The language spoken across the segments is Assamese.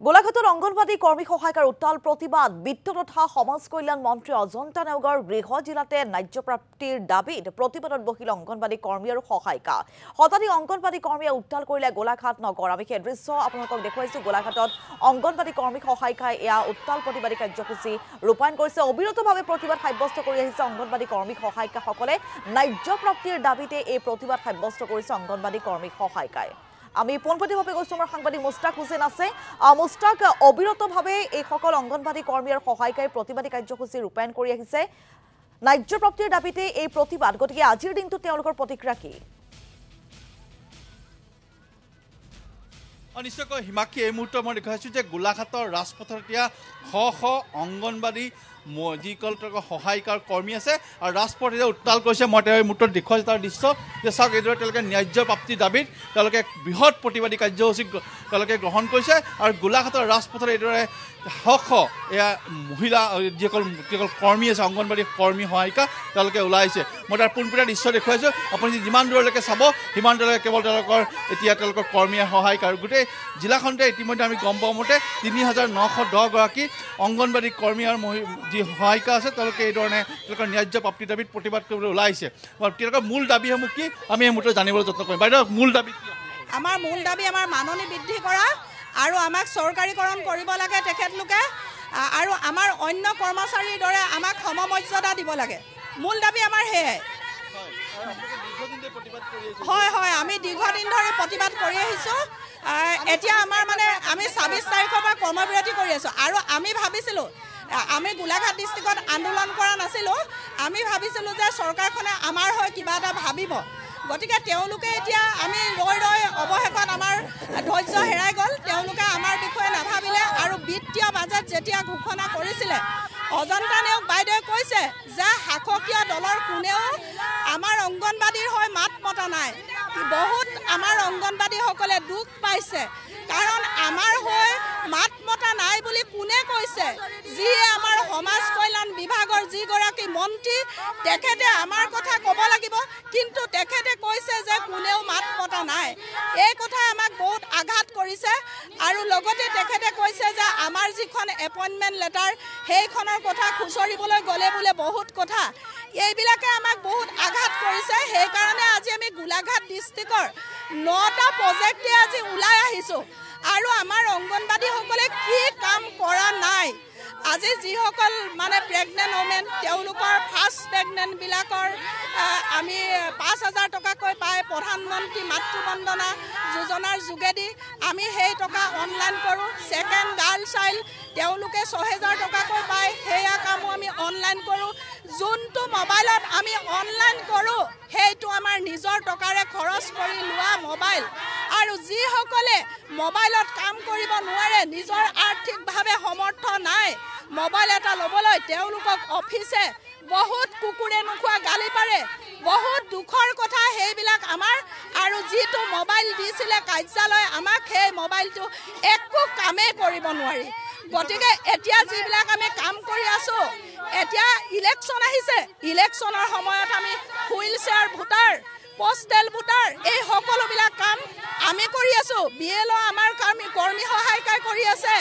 গোলাঘাটত অঙ্গনবাদী কৰ্মী সহায়িকাৰ উত্তাল প্ৰতিবাদ বিত্ত তথা সমাজ কল্যাণ মন্ত্ৰী অজন্তা নেওগৰ গৃহ জিলাতে ন্যায্য প্ৰাপ্তিৰ দাবীত প্ৰতিবাদত বহিল অঙ্গনবাদী কৰ্মী আৰু সহায়িকা শতাধিক অঙ্গনবাদী কৰ্মীয়ে উত্তাল কৰিলে গোলাঘাট নগৰ আমি সেই দৃশ্য আপোনালোকক দেখুৱাইছো গোলাঘাটত অঙ্গনবাদী কৰ্মী সহায়িকাই এয়া উত্তাল প্ৰতিবাদী কাৰ্যসূচী ৰূপায়ণ কৰিছে অবিৰতভাৱে প্ৰতিবাদ সাব্যস্ত কৰি আহিছে অঙ্গনবাদী কৰ্মী সহায়িকাসকলে ন্যায্য প্ৰাপ্তিৰ দাবীতে এই প্ৰতিবাদ সাব্যস্ত কৰিছে অঙ্গনবাদী কৰ্মী সহায়িকাই আমি পোনপটীয়াভাৱে গৈছো আমাৰ সাংবাদিক মুস্তাক হুছেইন আছে মুস্তাক অবিৰতভাৱে এই সকল অঙ্গনবাদী কৰ্মী আৰু সহায়িকাই প্ৰতিবাদী কাৰ্যসূচী ৰূপায়ণ কৰি আহিছে ন্যায্য প্ৰাপ্তিৰ দাবীতে এই প্ৰতিবাদ গতিকে আজিৰ দিনটো তেওঁলোকৰ প্ৰতিক্ৰিয়া কি নিশ্চয়কৈ হিমাক্ষী এই মুহূৰ্তত মই দেখাইছোঁ যে গোলাঘাটৰ ৰাজপথত এতিয়া শ অঙ্গনবাদী যিসকল সহায়িকাৰ কৰ্মী আছে আৰু ৰাজপথ এতিয়া উত্তাল কৰিছে মই এই মুহূৰ্তত দেখুৱাইছোঁ তাৰ দৃশ্য যে চাওক এইদৰে তেওঁলোকে ন্যায্য প্ৰাপ্তিৰ দাবীত তেওঁলোকে বৃহৎ প্ৰতিবাদী কাৰ্যসূচী তেওঁলোকে গ্ৰহণ কৰিছে আৰু গোলাঘাটৰ ৰাজপথত এইদৰে শ এয়া মহিলা যিসকল কৰ্মী আছে অঙ্গনবাদী কৰ্মী সহায়িকা তেওঁলোকে ওলাই আহিছে মই তাৰ পোনপটীয়া দৃশ্য দেখুৱাইছোঁ আপুনি যিমান দূৰলৈকে চাব সিমান দূৰলৈকে কেৱল তেওঁলোকৰ কৰ্মী সহায়িকা আৰু গোটেই জিলাখনতে ইতিমধ্যে আমি গম পোৱা মতে ৩,৯১০ গৰাকী অঙ্গনবাদী কৰ্মী আৰু যি সহায়িকা আছে তেওঁলোকে এই ধৰণে তেওঁলোকৰ ন্যায্য প্ৰাপ্তিৰ দাবীত প্ৰতিবাদ কৰিবলৈ ওলাই আহিছে তেওঁলোকৰ মূল দাবীসমূহ কি আমি এই মুহূৰ্তত জানিবলৈ যত্ন কৰিম বাইদেউ মূল দাবী কি আমাৰ মূল দাবী আমাৰ মাননি বৃদ্ধি কৰা আৰু আমাক চৰকাৰীকৰণ কৰিব লাগে তেখেতলোকে আৰু আমাৰ অন্য কৰ্মচাৰীৰ দৰে আমাক সমমৰ্যাদা দিব লাগে মূল দাবী আমাৰ সেয়াই হয় আমি দীৰ্ঘদিন ধৰি প্ৰতিবাদ কৰি আহিছোঁ এতিয়া আমাৰ মানে আমি ২৬ তাৰিখৰ পৰা কৰ্মবিৰতি কৰি আছোঁ আৰু আমি ভাবিছিলোঁ আমি গোলাঘাট ডিষ্ট্ৰিক্টত আন্দোলন কৰা নাছিলোঁ আমি ভাবিছিলোঁ যে চৰকাৰখনে আমাৰ হৈ কিবা এটা ভাবিব গতিকে তেওঁলোকে এতিয়া আমি ৰৈ অৱশেষত আমাৰ ধৈৰ্য হেৰাই গ'ল তেওঁলোকে আমাৰ বিষয়ে নাভাবিলে আৰু বিত্তীয় বাজেট যেতিয়া ঘোষণা কৰিছিলে অজন্তা নেওগ বাইদেৱে কৈছে যে শাসকীয় দলৰ কোনেও আমাৰ অঙ্গনবাদীৰ হৈ মাত মতা নাই বহুত আমাৰ অঙ্গনবাদীসকলে দুখ পাইছে কাৰণ আমাৰ হৈ মাত মতা নাই বুলি কোনে কৈছে যিয়ে আমাৰ সমাজ কল্যাণ বিভাগৰ যিগৰাকী মন্ত্ৰী তেখেতে আমাৰ কথা ক'ব লাগিব কিন্তু তেখেতে কৈছে যে কোনেও মাত মতা নাই এই কথাই আমাক বহুত আঘাত কৰিছে আৰু লগতে তেখেতে কৈছে যে আমাৰ যিখন এপইণ্টমেণ্ট লেটাৰ সেইখনৰ কথা খুচৰিবলৈ গ'লে বোলে বহুত কথা এইবিলাকে আমাক বহুত আঘাত কৰিছে সেইকাৰণে আজি আমি গোলাঘাট ডিষ্ট্ৰিক্টৰ ৯টা প্ৰজেক্টে আজি ওলাই আহিছোঁ আৰু আমাৰ অঙ্গনবাদীসকলে কি কাম কৰা নাই আজি যিসকল মানে প্ৰেগনেণ্ট ওমেন তেওঁলোকৰ ফাৰ্ষ্ট প্ৰেগনেণ্টবিলাকৰ আমি ৫,০০০ টকাকৈ পাই প্ৰধানমন্ত্ৰী মাতৃ বন্দনা যোজনাৰ যোগেদি আমি সেই টকা অনলাইন কৰোঁ ছেকেণ্ড গাৰ্ল চাইল্ড তেওঁলোকে ৬,০০০ টকাকৈ পায় সেয়া কামো আমি অনলাইন কৰোঁ যোনটো মোবাইলত আমি অনলাইন কৰোঁ সেইটো আমাৰ নিজৰ টকাৰে খৰচ কৰি লোৱা মোবাইল আৰু যিসকলে মোবাইলত কাম কৰিব নোৱাৰে নিজৰ আৰ্থিকভাৱে সমৰ্থ নাই মোবাইল এটা ল'বলৈ তেওঁলোকক অফিচে বহুত কুকুৰে নোখোৱা গালি পাৰে বহুত দুখৰ কথা সেইবিলাক আমাৰ আৰু যিটো মোবাইল দিছিলে কাৰ্যালয় আমাক সেই মোবাইলটো একো কামেই কৰিব নোৱাৰি গতিকে এতিয়া যিবিলাক আমি কাম কৰি আছোঁ এতিয়া ইলেকশ্যন আহিছে ইলেকশ্যনৰ সময়ত আমি wheelchair voter postal voter এই সকলোবিলাক কাম আমি কৰি আছোঁ BLO আমাৰ কৰ্মী সহায়িকাই কৰি আছে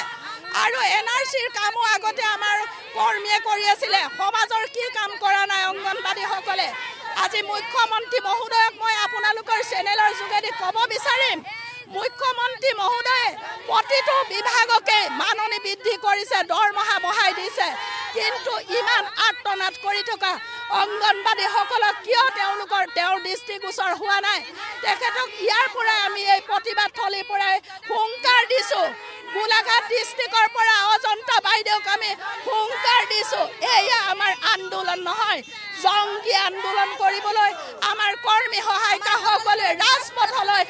আৰু NRCৰ কামো আগতে আমাৰ কৰ্মীয়ে কৰি আছিলে সমাজৰ কি কাম কৰা নাই অঙ্গনবাদীসকলে আজি মুখ্যমন্ত্ৰী মহোদয়ক মই আপোনালোকৰ চেনেলৰ যোগেদি ক'ব বিচাৰিম মুখ্যমন্ত্ৰী মহোদয়ে প্ৰতিটো বিভাগকে মাননি বৃদ্ধি কৰিছে দৰমহা বঢ়াই দিছে কিন্তু ইমান আৰ্তনাদ কৰি থকা অঙ্গনবাদীসকলক কিয় তেওঁৰ দৃষ্টিগোচৰ হোৱা নাই তেখেতক ইয়াৰ পৰাই আমি এই প্ৰতিবাদ থলীৰ পৰাই হুংকাৰ দিছোঁ গোলাঘাট ডিষ্ট্ৰিক্টৰ পৰা অজন্তা বাইদেউক আমি হুংকাৰ দিছোঁ এয়া আমাৰ আন্দোলন নহয় জংগী আন্দোলন কৰিবলৈ আমাৰ কৰ্মী সহায়িকাসকলে ৰাজপথলৈ